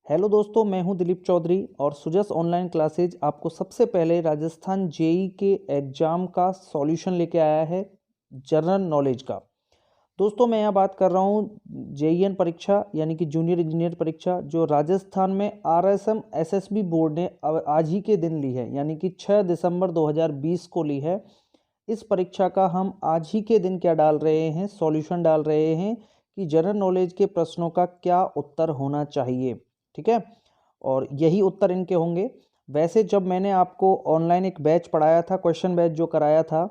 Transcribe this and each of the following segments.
Hello दोस्तों, मैं हूं दिलीप चौधरी और सुजस ऑनलाइन क्लासेज आपको सबसे पहले राजस्थान जेई के एग्ज़ाम का सॉल्यूशन लेके आया है जनरल नॉलेज का। दोस्तों, मैं यहाँ बात कर रहा हूँ जेईएन परीक्षा यानी कि जूनियर इंजीनियर परीक्षा जो राजस्थान में आरएसएम एसएसबी बोर्ड ने आज ही के दिन ली है, यानी कि 6 दिसंबर 2020 को ली है। इस परीक्षा का हम आज ही के दिन क्या डाल रहे हैं, सॉल्यूशन डाल रहे हैं कि जनरल नॉलेज के प्रश्नों का क्या उत्तर होना चाहिए। ठीक है, और यही उत्तर इनके होंगे। वैसे जब मैंने आपको ऑनलाइन एक बैच पढ़ाया था, क्वेश्चन बैच जो कराया था,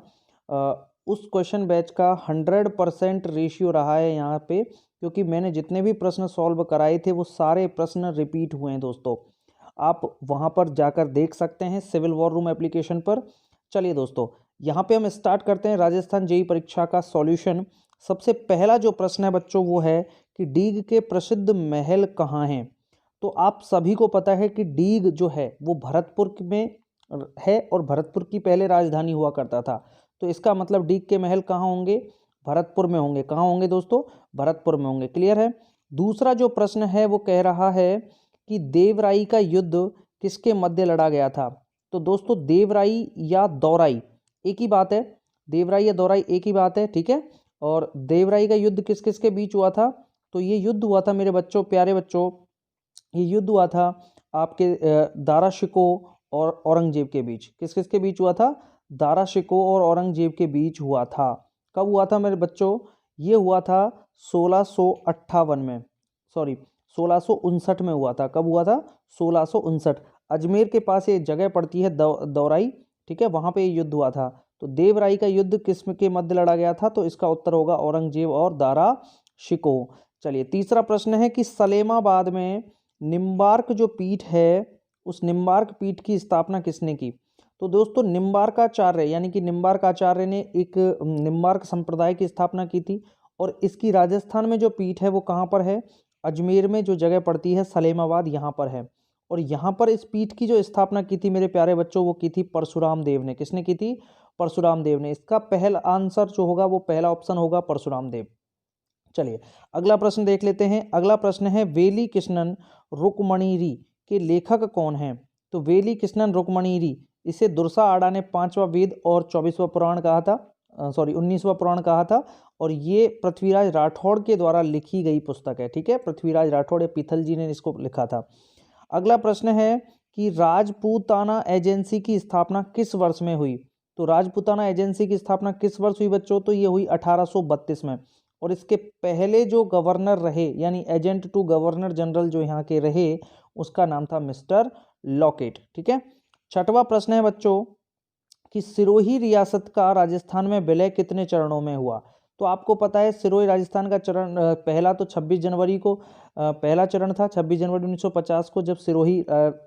उस क्वेश्चन बैच का 100% रेशियो रहा है यहाँ पे, क्योंकि मैंने जितने भी प्रश्न सॉल्व कराए थे वो सारे प्रश्न रिपीट हुए हैं। दोस्तों, आप वहाँ पर जाकर देख सकते हैं सिविल वॉर रूम एप्लीकेशन पर। चलिए दोस्तों, यहाँ पे हम स्टार्ट करते हैं राजस्थान जेई परीक्षा का सॉल्यूशन। सबसे पहला जो प्रश्न है बच्चों वो है कि डीग के प्रसिद्ध महल कहाँ हैं। तो आप सभी को पता है कि डीग जो है वो भरतपुर में है और भरतपुर की पहले राजधानी हुआ करता था। तो इसका मतलब डीग के महल कहाँ होंगे? भरतपुर में होंगे। कहाँ होंगे दोस्तों? भरतपुर में होंगे। क्लियर है। दूसरा जो प्रश्न है वो कह रहा है कि देवराई का युद्ध किसके मध्य लड़ा गया था। तो दोस्तों, देवराई या दौराई एक ही बात है। देवराई या दौराई एक ही बात है। ठीक है, और देवराई का युद्ध किस किस के बीच हुआ था? तो ये युद्ध हुआ था मेरे बच्चों, प्यारे बच्चों, ये युद्ध हुआ था आपके दारा शिको और औरंगजेब के बीच। किस किस के बीच हुआ था? दारा शिको और औरंगजेब के बीच हुआ था। कब हुआ था मेरे बच्चों? ये हुआ था 1658 में, सॉरी 1659 में हुआ था। कब हुआ था? 1659। अजमेर के पास ये जगह पड़ती है दौराई। ठीक है, वहाँ पे ये युद्ध हुआ था। तो देवराई का युद्ध किस के मध्य लड़ा गया था? तो इसका उत्तर होगा औरंगजेब और दारा शिको। चलिए, तीसरा प्रश्न है कि सलेमाबाद में निम्बार्क जो पीठ है उस निम्बार्क पीठ की स्थापना किसने की? तो दोस्तों, निम्बार्काचार्य यानी कि निम्बार्काचार्य ने एक निम्बार्क संप्रदाय की स्थापना की थी। और इसकी राजस्थान में जो पीठ है वो कहाँ पर है? अजमेर में जो जगह पड़ती है सलेमाबाद, यहाँ पर है। और यहाँ पर इस पीठ की जो स्थापना की थी मेरे प्यारे बच्चों, वो की थी परशुराम देव ने। किसने की थी? परशुराम देव ने। इसका पहला आंसर जो होगा वो पहला ऑप्शन होगा परशुराम देव। चलिए, अगला प्रश्न देख लेते हैं। अगला प्रश्न है वेली कृष्णन रुक्मणीरी के लेखक कौन हैं? तो वेली कृष्णन रुक्मणीरी, इसे दुर्सा आडा ने 5वां वेद और 24वां पुराण कहा था, सॉरी 19वां पुराण कहा था। और ये पृथ्वीराज राठौड़ के द्वारा लिखी गई पुस्तक है। ठीक है, पृथ्वीराज राठौड़ या पीथल जी ने इसको लिखा था। अगला प्रश्न है कि राजपूताना एजेंसी की स्थापना किस वर्ष में हुई? तो राजपूताना एजेंसी की स्थापना किस वर्ष हुई बच्चों? तो ये हुई 1832 में। और इसके पहले जो गवर्नर रहे यानी एजेंट टू गवर्नर जनरल जो यहाँ के रहे, उसका नाम था मिस्टर लॉकेट। ठीक है। छठवां प्रश्न है बच्चों कि सिरोही रियासत का राजस्थान में विलय कितने चरणों में हुआ? तो आपको पता है सिरोही राजस्थान का चरण पहला तो 26 जनवरी को पहला चरण था 26 जनवरी 1950 को, जब सिरोही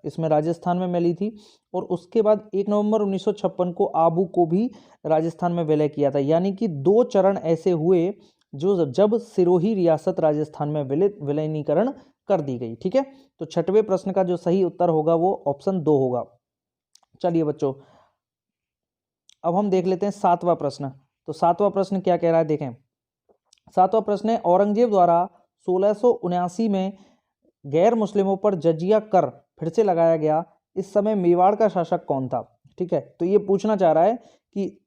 इसमें राजस्थान में मिली थी। और उसके बाद 1 नवंबर 1956 को आबू को भी राजस्थान में विलय किया था। यानी कि 2 चरण ऐसे हुए जो जब सिरोही रियासत राजस्थान में विलीनीकरण कर दी गई। ठीक है, तो छठवें प्रश्न का जो सही उत्तर होगा वो ऑप्शन 2 होगा। चलिए बच्चों, अब हम देख लेते हैं 7वां प्रश्न। तो 7वां प्रश्न क्या कह रहा है, देखें। 7वां प्रश्न है औरंगजेब द्वारा 1679 में गैर मुस्लिमों पर जजिया कर फिर से लगाया गया। इस समय मेवाड़ का शासक कौन था? ठीक है, तो ये पूछना चाह रहा है कि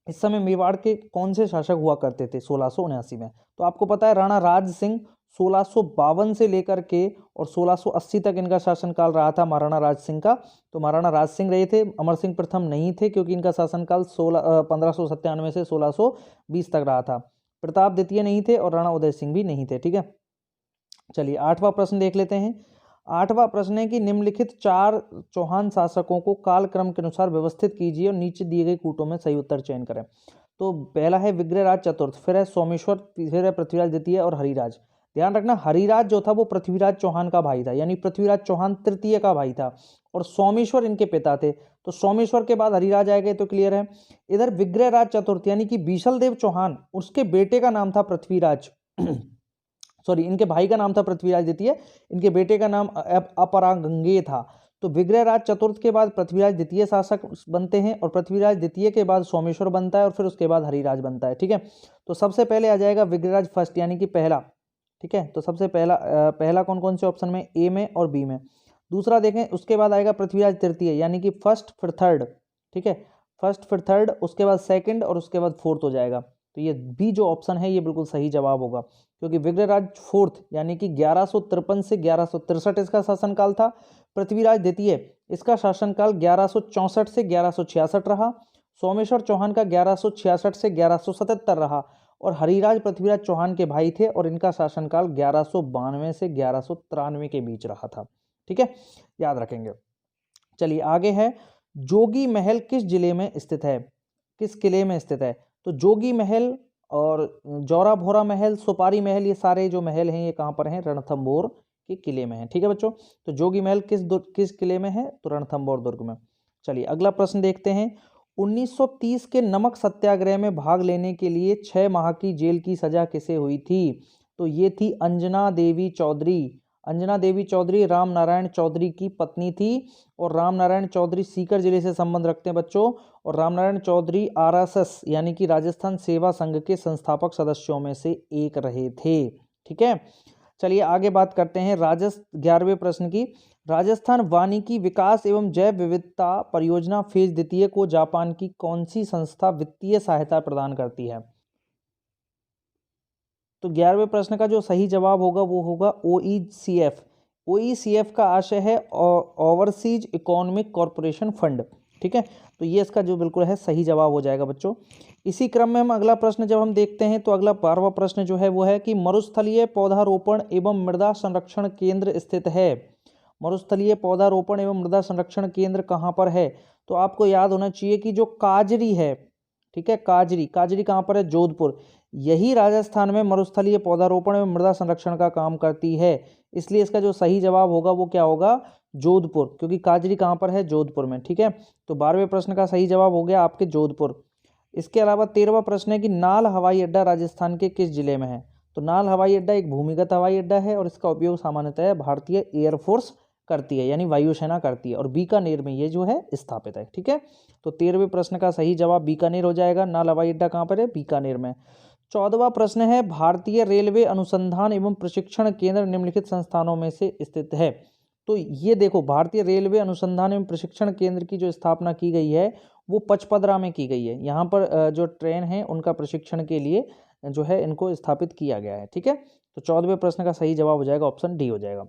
इस समय मेवाड़ के कौन से शासक हुआ करते थे 1679 में। तो आपको पता है राणा राज सिंह 1652 से लेकर के और 1680 तक इनका शासनकाल रहा था महाराणा राज सिंह का। तो महाराणा राज सिंह रहे थे, अमर सिंह प्रथम नहीं थे, क्योंकि इनका शासनकाल 1597 से 1620 तक रहा था। प्रताप द्वितीय नहीं थे और राणा उदय सिंह भी नहीं थे। ठीक है, चलिए 8वां प्रश्न देख लेते हैं। 8वां प्रश्न है कि निम्नलिखित 4 चौहान शासकों को कालक्रम के अनुसार व्यवस्थित कीजिए और नीचे दिए गए कूटों में सही उत्तर चयन करें। तो पहला है विग्रहराज चतुर्थ, फिर है सोमेश्वर, फिर है पृथ्वीराज द्वितीय और हरिराज। ध्यान रखना, हरिराज जो था वो पृथ्वीराज चौहान का भाई था, यानी पृथ्वीराज चौहान तृतीय का भाई था, और सोमेश्वर इनके पिता थे। तो सोमेश्वर के बाद हरिराज आएंगे, तो क्लियर है। इधर विग्रहराज चतुर्थ यानी कि बीशल देव चौहान, उसके बेटे का नाम था पृथ्वीराज सॉरी, इनके भाई का नाम था पृथ्वीराज द्वितीय, इनके बेटे का नाम अपरागंगे था। तो विग्रहराज चतुर्थ के बाद पृथ्वीराज द्वितीय शासक बनते हैं, और पृथ्वीराज द्वितीय के बाद सोमेश्वर बनता है, और फिर उसके बाद हरिराज बनता है। ठीक है, तो सबसे पहले आ जाएगा विग्रहराज फर्स्ट यानी कि पहला। ठीक है। तो सबसे पहला कौन कौन से ऑप्शन में, ए में और बी में। दूसरा देखें, उसके बाद आएगा पृथ्वीराज तृतीय, यानी कि फर्स्ट फिर थर्ड, ठीक है, फर्स्ट फिर थर्ड, उसके बाद सेकंड और उसके बाद फोर्थ हो जाएगा। तो ये बी जो ऑप्शन है ये बिल्कुल सही जवाब होगा, क्योंकि विग्रहराज फोर्थ यानी कि 1153 से 1163 इसका शासनकाल था। पृथ्वीराज द्वितीय इसका शासनकाल 1164 से 1166 रहा। सोमेश्वर चौहान का 1166 से 1177 रहा। और हरिराज पृथ्वीराज चौहान के भाई थे और इनका शासनकाल 1192 से 1193 के बीच रहा था। ठीक है, याद रखेंगे। चलिए आगे है, जोगी महल किस जिले में स्थित है, किस किले में स्थित है। तो जोगी महल और जौरा भोरा महल, सुपारी महल, ये सारे जो महल हैं ये कहाँ पर हैं, रणथंभौर के किले में है। ठीक है बच्चों, तो जोगी महल किस किले में है, तो रणथंभौर दुर्ग में। चलिए अगला प्रश्न देखते हैं। 1930 के नमक सत्याग्रह में भाग लेने के लिए 6 माह की जेल की सजा किसे हुई थी। तो ये थी अंजना देवी चौधरी। अंजना देवी चौधरी राम नारायण चौधरी की पत्नी थी, और राम नारायण चौधरी सीकर जिले से संबंध रखते हैं बच्चों। और राम नारायण चौधरी आरएसएस यानी कि राजस्थान सेवा संघ के संस्थापक सदस्यों में से एक रहे थे। ठीक है, चलिए आगे बात करते हैं 11वें प्रश्न की। राजस्थान वानिकी विकास एवं जैव विविधता परियोजना फेज द्वितीय को जापान की कौन सी संस्था वित्तीय सहायता प्रदान करती है। तो 11वें प्रश्न का जो सही जवाब होगा वो होगा ओईसीएफ। ओईसीएफ का आशय है ओवरसीज इकोनॉमिक कॉरपोरेशन फंड। ठीक है, तो ये इसका जो बिल्कुल है सही जवाब हो जाएगा बच्चों। इसी क्रम में हम अगला प्रश्न जब हम देखते हैं तो अगला 12वां प्रश्न जो है वो है कि मरुस्थलीय पौधारोपण एवं मृदा संरक्षण केंद्र स्थित है। मरुस्थलीय पौधारोपण एवं मृदा संरक्षण केंद्र कहाँ पर है। तो आपको याद होना चाहिए कि जो काजरी है, ठीक है, काजरी कहाँ पर है, जोधपुर। यही राजस्थान में मरुस्थलीय पौधारोपण एवं मृदा संरक्षण का काम करती है, इसलिए इसका जो सही जवाब होगा वो क्या होगा, जोधपुर, क्योंकि काजरी कहाँ पर है, जोधपुर में। ठीक है, तो 12वें प्रश्न का सही जवाब हो गया आपके जोधपुर। इसके अलावा 13वां प्रश्न है कि नाल हवाई अड्डा राजस्थान के किस जिले में है। तो नाल हवाई अड्डा एक भूमिगत हवाई अड्डा है और इसका उपयोग सामान्यतः भारतीय एयरफोर्स करती है, यानी वायुसेना करती है, और बीकानेर में ये जो है स्थापित है। ठीक है, तो 13वें प्रश्न का सही जवाब बीकानेर हो जाएगा। नाल हवाई अड्डा कहाँ पर है, बीकानेर में। 14वां प्रश्न है, भारतीय रेलवे अनुसंधान एवं प्रशिक्षण केंद्र निम्नलिखित संस्थानों में से स्थित है। तो ये देखो, भारतीय रेलवे अनुसंधान एवं प्रशिक्षण केंद्र की जो स्थापना की गई है वो पचपदरा में की गई है। यहाँ पर जो ट्रेन है उनका प्रशिक्षण के लिए जो है इनको स्थापित किया गया है। ठीक है, तो 14वें प्रश्न का सही जवाब हो जाएगा ऑप्शन डी हो जाएगा।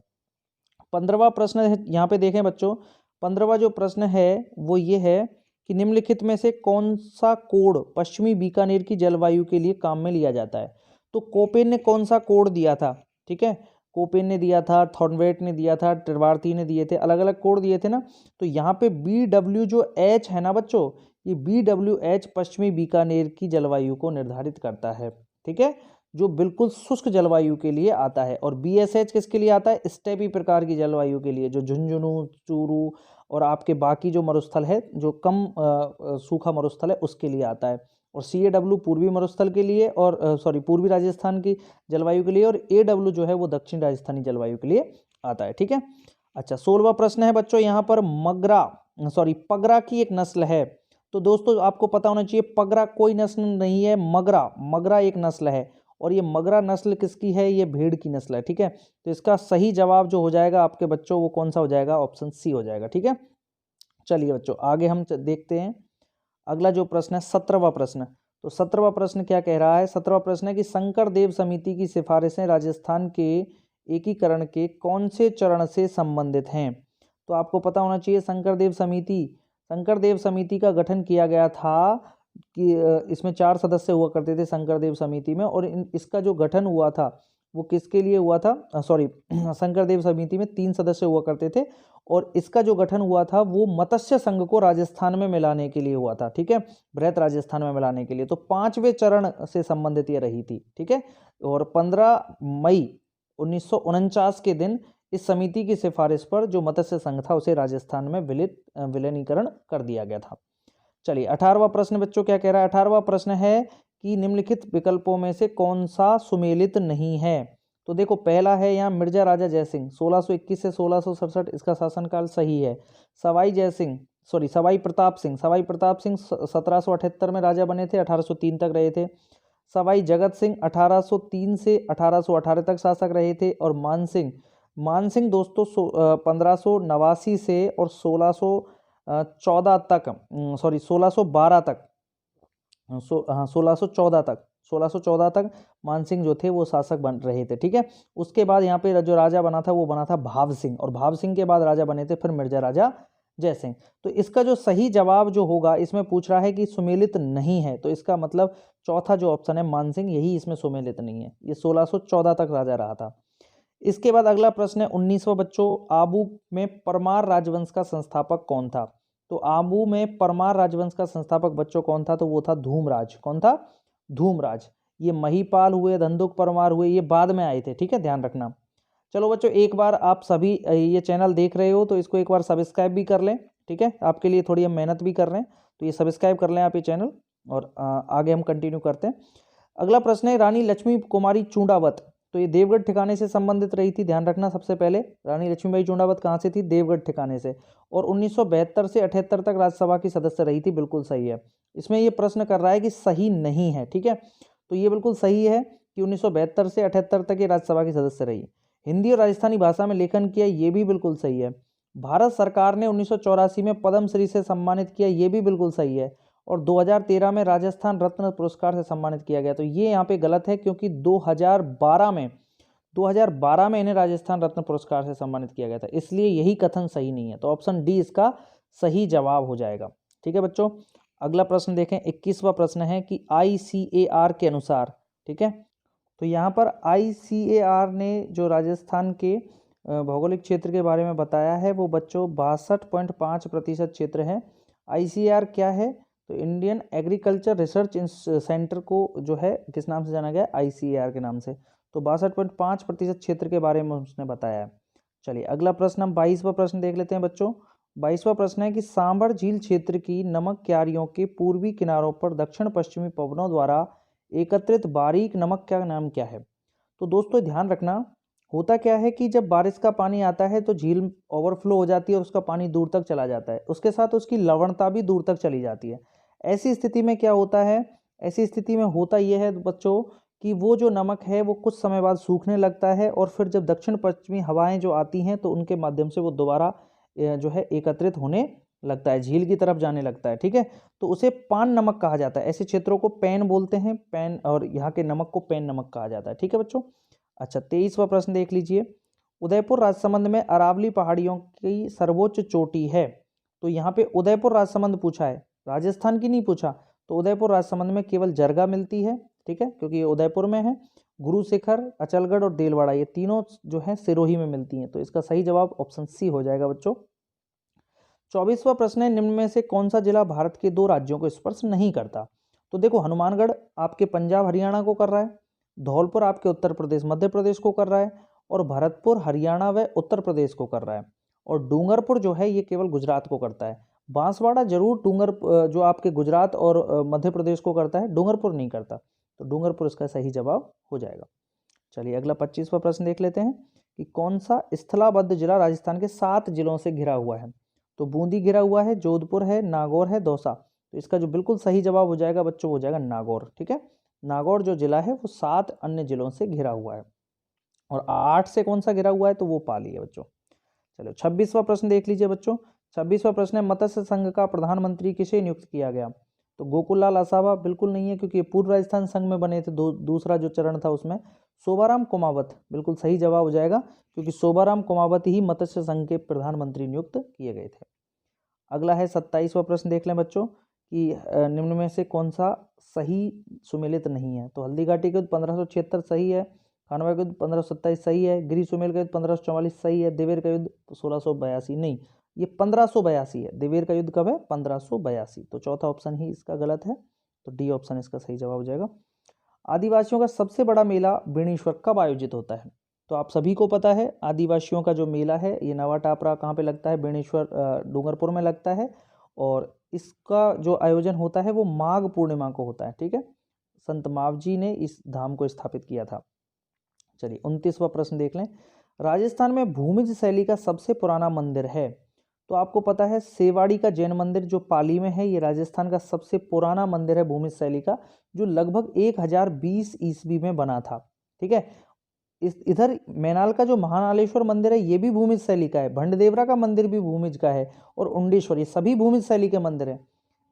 15वां प्रश्न है, यहाँ पे देखें बच्चों, 15वां जो प्रश्न है वो ये है कि निम्नलिखित में से कौन सा कोड पश्चिमी बीकानेर की जलवायु के लिए काम में लिया जाता है। तो कोपेन ने कौन सा कोड दिया था, ठीक है, कोपेन ने दिया था, थॉर्नवेट ने दिया था, ट्रिवार्थी ने दिए थे, अलग अलग कोड दिए थे ना। तो यहाँ पे BW जो H है ना बच्चों, ये BWH पश्चिमी बीकानेर की जलवायु को निर्धारित करता है। ठीक है, जो बिल्कुल शुष्क जलवायु के लिए आता है। और BSH किसके लिए आता है, स्टेपी प्रकार की जलवायु के लिए, जो झुंझुनू, चूरू और आपके बाकी जो मरुस्थल है, जो कम सूखा मरुस्थल है उसके लिए आता है। और CAW पूर्वी मरुस्थल के लिए, और पूर्वी राजस्थान की जलवायु के लिए, और AW जो है वो दक्षिण राजस्थानी जलवायु के लिए आता है। ठीक है, अच्छा 16वां प्रश्न है बच्चों, यहाँ पर पगरा की एक नस्ल है। तो दोस्तों आपको पता होना चाहिए, पगरा कोई नस्ल नहीं है, मगरा एक नस्ल है। और ये मगरा नस्ल किसकी है, ये भेड़ की नस्ल है। ठीक है, तो इसका सही जवाब जो हो जाएगा आपके बच्चों वो कौन सा हो जाएगा, ऑप्शन सी हो जाएगा। ठीक है, चलिए बच्चों आगे हम देखते हैं। अगला जो प्रश्न है 17वां प्रश्न। तो 17वां प्रश्न क्या कह रहा है, 17वां प्रश्न है कि शंकर देव समिति की सिफारिशें राजस्थान के एकीकरण के कौन से चरण से संबंधित हैं। तो आपको पता होना चाहिए, शंकर देव समिति का गठन किया गया था कि इसमें 4 सदस्य हुआ करते थे शंकर देव समिति में, और इसका जो गठन हुआ था वो किसके लिए हुआ था, शंकर देव समिति में 3 सदस्य हुआ करते थे, और इसका जो गठन हुआ था वो मत्स्य संघ को राजस्थान में मिलाने के लिए हुआ था। ठीक है, बृहत राजस्थान में मिलाने के लिए। तो 5वें चरण से संबंधित ये रही थी। ठीक है, और 15 मई 1949 के दिन इस समिति की सिफारिश पर जो मत्स्य संघ था उसे राजस्थान में विलीनीकरण कर दिया गया था। चलिए 18वां प्रश्न बच्चों क्या कह रहा है, 18वां प्रश्न है कि निम्नलिखित विकल्पों में से कौन सा सुमेलित नहीं है। तो देखो पहला है यहाँ मिर्जा राजा जयसिंह 1621 से 1667 इसका शासनकाल सही है। सवाई प्रताप सिंह 1778 में राजा बने थे, 1803 तक रहे थे। सवाई जगत सिंह 1803 से 1818 तक शासक रहे थे। और मानसिंह दोस्तों 1589 से और 1614 तक, 1612 तक, 1614 तक मानसिंह जो थे वो शासक बन रहे थे। ठीक है, उसके बाद यहाँ पे जो राजा बना था वो बना था भाव सिंह, और भाव सिंह के बाद राजा बने थे फिर मिर्जा राजा जयसिंह। तो इसका जो सही जवाब जो होगा, इसमें पूछ रहा है कि सुमेलित नहीं है, तो इसका मतलब चौथा जो ऑप्शन है मानसिंह, यही इसमें सुमेलित नहीं है। ये 1614 तक राजा रहा था। इसके बाद अगला प्रश्न है 19वां बच्चों, आबू में परमार राजवंश का संस्थापक कौन था? तो आबू में परमार राजवंश का संस्थापक बच्चों कौन था? तो वो था धूमराज। कौन था? धूमराज। ये महीपाल हुए, धंधुक परमार हुए, ये बाद में आए थे। ठीक है, ध्यान रखना। चलो बच्चों, एक बार आप सभी ये चैनल देख रहे हो तो इसको एक बार सब्सक्राइब भी कर लें। ठीक है, आपके लिए थोड़ी हम मेहनत भी कर रहे हैं, तो ये सब्सक्राइब कर लें आप ये चैनल, और आगे हम कंटिन्यू करते हैं। अगला प्रश्न है रानी लक्ष्मी कुमारी चूंडावत, तो ये देवगढ़ ठिकाने से संबंधित रही थी। ध्यान रखना, सबसे पहले रानी लक्ष्मीबाई चूंडावत कहाँ से थी? देवगढ़ ठिकाने से। और 1972 से 78 तक राज्यसभा की सदस्य रही थी। बिल्कुल सही है। इसमें ये प्रश्न कर रहा है कि सही नहीं है। ठीक है, तो ये बिल्कुल सही है कि 1972 से 78 तक ये राज्यसभा की सदस्य रही। हिंदी और राजस्थानी भाषा में लेखन किया, ये भी बिल्कुल सही है। भारत सरकार ने 1984 में पद्म श्री से सम्मानित किया, ये भी बिल्कुल सही है। और 2013 में राजस्थान रत्न पुरस्कार से सम्मानित किया गया, तो ये यहाँ पे गलत है, क्योंकि 2012 में इन्हें राजस्थान रत्न पुरस्कार से सम्मानित किया गया था, इसलिए यही कथन सही नहीं है। तो ऑप्शन डी इसका सही जवाब हो जाएगा। ठीक है बच्चों, अगला प्रश्न देखें। 21वां प्रश्न है कि ICAR के अनुसार, ठीक है, तो यहाँ पर ICAR ने जो राजस्थान के भौगोलिक क्षेत्र के बारे में बताया है वो बच्चों 62.5% क्षेत्र है। ICAR क्या है? तो इंडियन एग्रीकल्चर रिसर्च सेंटर को जो है किस नाम से जाना गया? ICAR के नाम से। तो 62.5% क्षेत्र के बारे में उसने बताया है। चलिए अगला प्रश्न, हम 22वां प्रश्न देख लेते हैं बच्चों। 22वां प्रश्न है कि सांभर झील क्षेत्र की नमक क्यारियों के पूर्वी किनारों पर दक्षिण पश्चिमी पवनों द्वारा एकत्रित बारीक नमक का नाम क्या है? तो दोस्तों ध्यान रखना, होता क्या है कि जब बारिश का पानी आता है तो झील ओवरफ्लो हो जाती है और उसका पानी दूर तक चला जाता है, उसके साथ उसकी लवणता भी दूर तक चली जाती है। ऐसी स्थिति में क्या होता है? ऐसी स्थिति में होता यह है बच्चों कि वो जो नमक है वो कुछ समय बाद सूखने लगता है, और फिर जब दक्षिण पश्चिमी हवाएं जो आती हैं तो उनके माध्यम से वो दोबारा जो है एकत्रित होने लगता है, झील की तरफ जाने लगता है। ठीक है, तो उसे पान नमक कहा जाता है। ऐसे क्षेत्रों को पैन बोलते हैं, पैन, और यहाँ के नमक को पैन नमक कहा जाता है। ठीक है बच्चों। अच्छा, 23वां प्रश्न देख लीजिए। उदयपुर राजसमंद में अरावली पहाड़ियों की सर्वोच्च चोटी है। तो यहाँ पे उदयपुर राजसमंद पूछा है, राजस्थान की नहीं पूछा। तो उदयपुर राजसमंद में केवल जरगा मिलती है। ठीक है, क्योंकि ये उदयपुर में है। गुरु शिखर, अचलगढ़ और देलवाड़ा, ये तीनों जो है सिरोही में मिलती हैं। तो इसका सही जवाब ऑप्शन सी हो जाएगा बच्चों। 24वां प्रश्न है, निम्न में से कौन सा जिला भारत के दो राज्यों को स्पर्श नहीं करता? तो देखो, हनुमानगढ़ आपके पंजाब हरियाणा को कर रहा है, धौलपुर आपके उत्तर प्रदेश मध्य प्रदेश को कर रहा है, और भरतपुर हरियाणा व उत्तर प्रदेश को कर रहा है, और डूंगरपुर जो है ये केवल गुजरात को करता है। बांसवाड़ा जरूर जो आपके गुजरात और मध्य प्रदेश को करता है, डूंगरपुर नहीं करता। तो डूंगरपुर इसका सही जवाब हो जाएगा। चलिए अगला 25वां प्रश्न देख लेते हैं कि कौन सा स्थलाबद्ध जिला राजस्थान के 7 जिलों से घिरा हुआ है? तो बूंदी घिरा हुआ है, जोधपुर है, नागौर है, दौसा। तो इसका जो बिल्कुल सही जवाब हो जाएगा बच्चों, हो जाएगा नागौर। ठीक है, नागौर जो जिला है वो 7 अन्य जिलों से घिरा हुआ है, और 8 से कौन सा घिरा हुआ है? तो वो पाली है बच्चों। चलो 26वां प्रश्न देख लीजिए बच्चों। 26वां प्रश्न है, मत्स्य संघ का प्रधानमंत्री किसे नियुक्त किया गया? तो गोकुललाल आसावा बिल्कुल नहीं है, क्योंकि ये पूर्व राजस्थान संघ में बने थे। दूसरा जो चरण था उसमें शोभाराम कुमावत बिल्कुल सही जवाब हो जाएगा, क्योंकि शोभाराम कुमावत ही मत्स्य संघ के प्रधानमंत्री नियुक्त किए गए थे। अगला है 27वां प्रश्न देख लें बच्चों कि निम्न में से कौन सा सही सुमेलित नहीं है? तो हल्दी घाटी के युद्ध 1576 सही है, खानवा का युद्ध 1527 सही है, गिरी सुमेल का युद्ध 1544 सही है, देवेर का युद्ध 1682 नहीं, ये 1582 है। देवेर का युद्ध कब है? 1582। तो चौथा ऑप्शन ही इसका गलत है, तो डी ऑप्शन इसका सही जवाब हो जाएगा। आदिवासियों का सबसे बड़ा मेला बेणेश्वर कब आयोजित होता है? तो आप सभी को पता है आदिवासियों का जो मेला है ये नवा टापरा कहाँ पे लगता है? बेणेश्वर डूंगरपुर में लगता है, और इसका जो आयोजन होता है वो माघ पूर्णिमा को होता है। ठीक है, संत मावजी ने इस धाम को स्थापित किया था। चलिए 29वां प्रश्न देख लें। राजस्थान में भूमिज शैली का सबसे पुराना मंदिर है? तो आपको पता है सेवाड़ी का जैन मंदिर जो पाली में है, ये राजस्थान का सबसे पुराना मंदिर है भूमिज शैली का, जो लगभग 1020 ईस्वी में बना था। ठीक है। इधर मैनाल का जो महानालेश्वर मंदिर है ये भी भूमिज शैली का है, भंडदेवरा का मंदिर भी भूमिज का है, और उंडेश्वर, ये सभी भूमिज शैली के मंदिर हैं।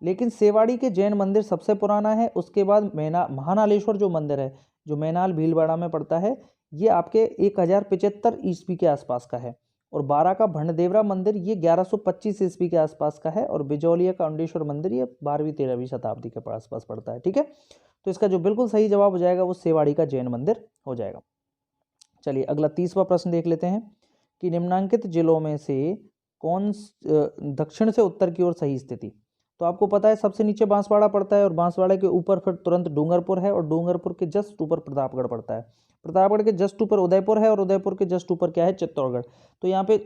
लेकिन सेवाड़ी के जैन मंदिर सबसे पुराना है। उसके बाद महानालेश्वर जो मंदिर है, जो मैनाल भीलवाड़ा में पड़ता है, ये आपके 1075 ईस्वी के आसपास का है। और बारा का भंडदेवरा मंदिर ये 1125 ईस्वी के आसपास का है। और बिजौलिया का उंडेश्वर मंदिर ये 12वीं-13वीं शताब्दी के आसपास पड़ता है। ठीक है। तो इसका जो बिल्कुल सही जवाब हो जाएगा वो सेवाड़ी का जैन मंदिर हो जाएगा। चलिए अगला 30वां प्रश्न देख लेते हैं कि निम्नांकित जिलों में से कौन दक्षिण से उत्तर की ओर सही स्थिति। तो आपको पता है सबसे नीचे बांसवाड़ा पड़ता है, और बांसवाड़ा के ऊपर फिर तुरंत डूंगरपुर है, और डूंगरपुर के जस्ट ऊपर प्रतापगढ़ पड़ता है। प्रतापगढ़ के जस्ट ऊपर उदयपुर है, और उदयपुर के जस्ट ऊपर क्या है, चित्तौड़गढ़। तो यहाँ पे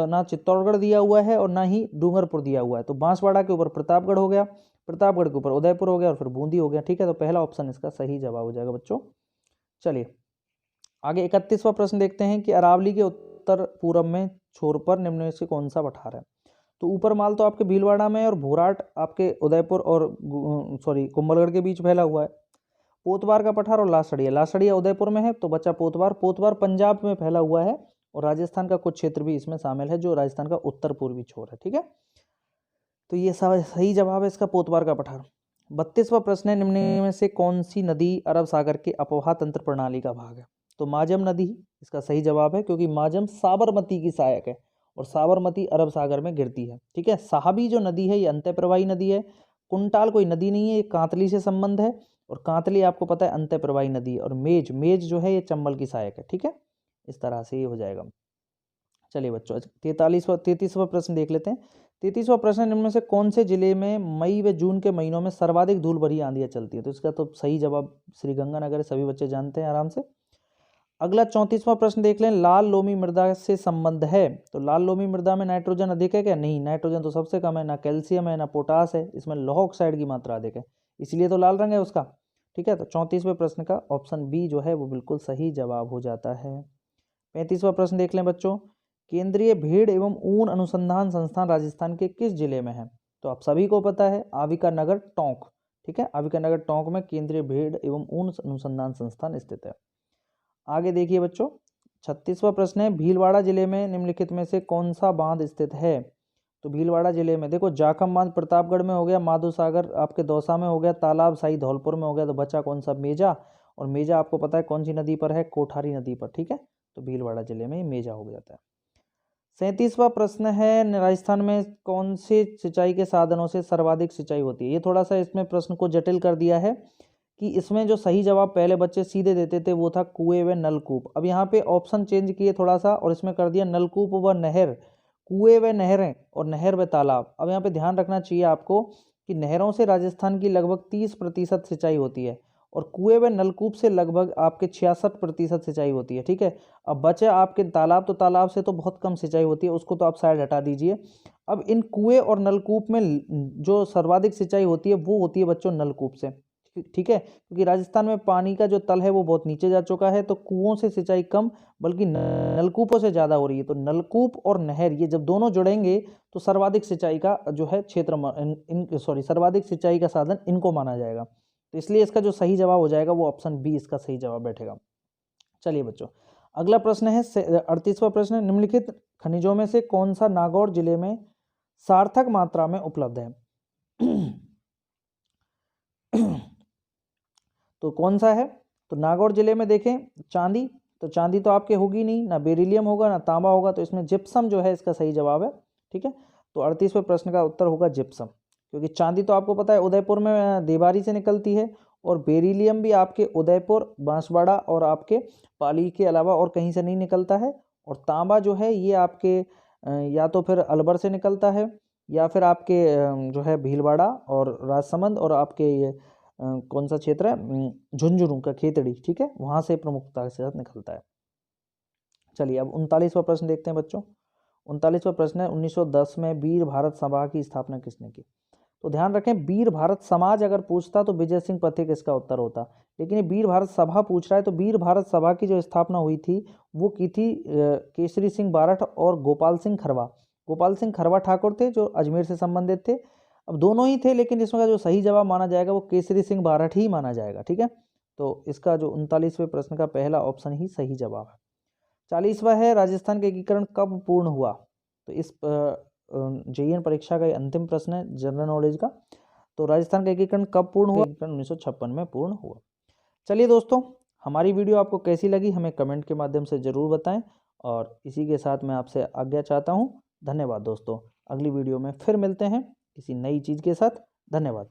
ना चित्तौड़गढ़ दिया हुआ है और ना ही डूंगरपुर दिया हुआ है। तो बांसवाड़ा के ऊपर प्रतापगढ़ हो गया, प्रतापगढ़ के ऊपर उदयपुर हो गया, और फिर बूंदी हो गया। ठीक है। तो पहला ऑप्शन इसका सही जवाब हो जाएगा बच्चों। चलिए आगे 31वां प्रश्न देखते हैं कि अरावली के उत्तर पूर्व में छोर पर निम्न में से कौन सा पठार है। तो ऊपर माल तो आपके भीलवाड़ा में, और भोराट आपके उदयपुर और कुंभलगढ़ के बीच फैला हुआ है। पोतवार का पठार और लासड़िया, लासड़िया उदयपुर में है तो बच्चा पोतवार। पोतवार पंजाब में फैला हुआ है, और राजस्थान का कुछ क्षेत्र भी इसमें शामिल है जो राजस्थान का उत्तर पूर्वी छोर है। ठीक है। तो ये सही जवाब है इसका, पोतवार का पठार। 32वां प्रश्न है निम्न में से कौन सी नदी अरब सागर के अपवाह तंत्र प्रणाली का भाग है। तो माजम नदी इसका सही जवाब है, क्योंकि माजम साबरमती की सहायक है, और साबरमती अरब सागर में गिरती है। ठीक है। साहबी जो नदी है ये अंतःप्रवाही नदी है। कुंटाल कोई नदी नहीं है, ये कांतली से संबंध है, और कांतली आपको पता है अंतःप्रवाही नदी है। और मेज, मेज जो है ये चंबल की सहायक है। ठीक है। इस तरह से ये हो जाएगा। चलिए बच्चों 33वां प्रश्न देख लेते हैं। 33वां प्रश्न इनमें से कौन से जिले में मई व जून के महीनों में सर्वाधिक धूल भरी आंधियां चलती है। तो इसका तो सही जवाब श्रीगंगानगर है, सभी बच्चे जानते हैं आराम से। अगला 34वां प्रश्न देख लें, लाल लोमी मृदा से संबंध है। तो लाल लोमी मृदा में नाइट्रोजन अधिक है क्या? नहीं, नाइट्रोजन तो सबसे कम है, ना कैल्शियम है ना पोटास है, इसमें लौह ऑक्साइड की मात्रा अधिक है, इसलिए तो लाल रंग है उसका। ठीक है। तो 34वें प्रश्न का ऑप्शन बी जो है वो बिल्कुल सही जवाब हो जाता है। 35वां प्रश्न देख लें बच्चों, केंद्रीय भेड़ एवं ऊन अनुसंधान संस्थान राजस्थान के किस जिले में है। तो आप सभी को पता है आविका नगर टोंक। ठीक है। आविका नगर टोंक में केंद्रीय भेड़ एवं ऊन अनुसंधान संस्थान स्थित है। आगे देखिए बच्चों 36वां प्रश्न है, भीलवाड़ा जिले में निम्नलिखित में से कौन सा बांध स्थित है। तो भीलवाड़ा जिले में देखो जाखम बांध प्रतापगढ़ में हो गया, माधो सागर आपके दौसा में हो गया, तालाब साई धौलपुर में हो गया। तो बचा कौन सा? मेजा। और मेजा आपको पता है कौन सी नदी पर है? कोठारी नदी पर। ठीक है। तो भीलवाड़ा जिले में मेजा हो जाता है। 37वां प्रश्न है, राजस्थान में कौन से सिंचाई के साधनों से सर्वाधिक सिंचाई होती है। ये थोड़ा सा इसमें प्रश्न को जटिल कर दिया है कि इसमें जो सही जवाब पहले बच्चे सीधे देते थे वो था कुएं व नलकूप। अब यहाँ पे ऑप्शन चेंज किए थोड़ा सा, और इसमें कर दिया नलकूप व नहर, कुएं व नहरें और नहर व तालाब। अब यहाँ पे ध्यान रखना चाहिए आपको कि नहरों से राजस्थान की लगभग 30% सिंचाई होती है, और कुएं व नलकूप से लगभग आपके 66% सिंचाई होती है। ठीक है। अब बचे आपके तालाब, तो तालाब से तो बहुत कम सिंचाई होती है, उसको तो आप साइड हटा दीजिए। अब इन कुएं और नलकूप में जो सर्वाधिक सिंचाई होती है वो होती है बच्चों नलकूप से। ठीक है। क्योंकि राजस्थान में पानी का जो तल है वो बहुत नीचे जा चुका है, तो कुओं से सिंचाई कम बल्कि नलकूपों से ज़्यादा हो रही है। तो नलकूप और नहर ये जब दोनों जुड़ेंगे तो सर्वाधिक सिंचाई का जो है क्षेत्र सर्वाधिक सिंचाई का साधन इनको माना जाएगा। तो इसलिए इसका जो सही जवाब हो जाएगा वो ऑप्शन बी इसका सही जवाब बैठेगा। चलिए बच्चों अगला प्रश्न है 38वां प्रश्न, निम्नलिखित खनिजों में से कौन सा नागौर जिले में सार्थक मात्रा में उपलब्ध है। तो कौन सा है? तो नागौर जिले में देखें चांदी, तो चांदी तो आपके होगी नहीं, ना बेरिलियम होगा ना तांबा होगा, तो इसमें जिप्सम जो है इसका सही जवाब है। ठीक है। तो 38वें प्रश्न का उत्तर होगा जिप्सम, क्योंकि चांदी तो आपको पता है उदयपुर में देवारी से निकलती है, और बेरिलियम भी आपके उदयपुर, बांसवाड़ा और आपके पाली के अलावा और कहीं से नहीं निकलता है। और तांबा जो है ये आपके या तो फिर अलवर से निकलता है, या फिर आपके जो है भीलवाड़ा और राजसमंद और आपके ये कौन सा क्षेत्र है झुंझुनू का खेतड़ी। ठीक है। वहाँ से प्रमुखता के साथ निकलता है। चलिए अब 39वां प्रश्न देखते हैं बच्चों। 39वां प्रश्न है 1910 में वीर भारत सभा की स्थापना किसने की। तो ध्यान रखें वीर भारत समाज अगर पूछता तो विजय सिंह पथिक इसका उत्तर होता, लेकिन ये वीर भारत सभा पूछ रहा है। तो वीर भारत सभा की जो स्थापना हुई थी वो की थी केसरी सिंह बारठ और गोपाल सिंह खरवा। गोपाल सिंह खरवा ठाकुर थे जो अजमेर से संबंधित थे। अब दोनों ही थे, लेकिन इसमें का जो सही जवाब माना जाएगा वो केसरी सिंह बारठ ही माना जाएगा। ठीक है, तो इसका जो 39वें प्रश्न का पहला ऑप्शन ही सही जवाब है। 40वां है, राजस्थान का एकीकरण कब पूर्ण हुआ? तो इस जेईएन परीक्षा का ये अंतिम प्रश्न है जनरल नॉलेज का। तो राजस्थान का एकीकरण कब पूर्ण हुआ? एकीकरण 1956 में पूर्ण हुआ। चलिए दोस्तों, हमारी वीडियो आपको कैसी लगी हमें कमेंट के माध्यम से ज़रूर बताएं, और इसी के साथ मैं आपसे आज्ञा चाहता हूं। धन्यवाद दोस्तों, अगली वीडियो में फिर मिलते हैं किसी नई चीज़ के साथ। धन्यवाद।